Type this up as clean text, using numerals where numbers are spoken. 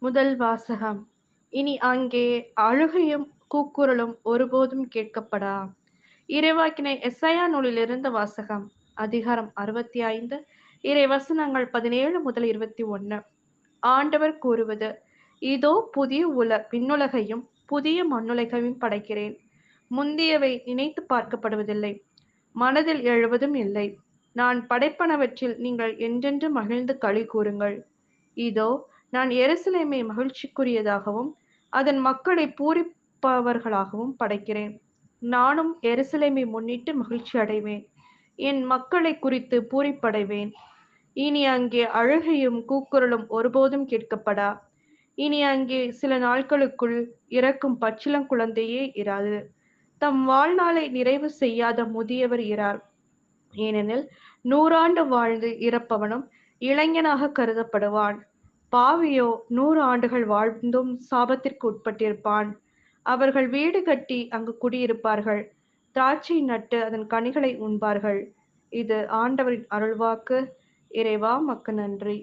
முதல் வாசகம். இனி அங்கே அழுகையும் கூக்குரலும் ஒருபோதும் கேட்கப்படா. இறைவாக்கினர் எசாயா நூலிலிருந்து வாசகம். அதிகாரம் 65, இறை வசனங்கள் 17 முதல் 21. ஆண்டவர் கூறுவது: இதோ புதிய விண்ணுலகையும் புதிய மண்ணுலகையும் படைக்கிறேன். முந்தியவை நினைத்து பார்க்கப்படுவதில்லை, மனதில் எழுவதும் இல்லை. நான் படைப்பனவற்றில் நீங்கள் என்றென்று மகிழ்ந்து களி கூறுங்கள். இதோ நான் எருசலேமை மகிழ்ச்சிக்குரியதாகவும் அதன் மக்களை பூரிப்பவர்களாகவும் படைக்கிறேன். நானும் எருசலேமை முன்னிட்டு மகிழ்ச்சி அடைவேன், என் மக்களை குறித்து பூரிப்படைவேன். இனி அங்கே அழுகையும் கூக்குரலும் ஒருபோதும் கேட்கப்படா. இனி அங்கே சில நாட்களுக்குள் இறக்கும் பச்சிளங்குழந்தையே இராது. தம் வாழ்நாளை நிறைவு செய்யாத முதியவர் இரார். ஏனெனில் 100 ஆண்டு வாழ்ந்து இறப்பவனும் இளைஞனாக கருதப்படுவான். பாவியோ 100 ஆண்டுகள் வாழ்ந்தும் சாபத்திற்கு உட்பட்டிருப்பான். அவர்கள் வீடு கட்டி அங்கு குடியிருப்பார்கள், திராட்சை நட்டு அதன் கனிகளை உண்பார்கள். இது ஆண்டவரின் அருள்வாக்கு. இறைவா, உமக்கு நன்றி.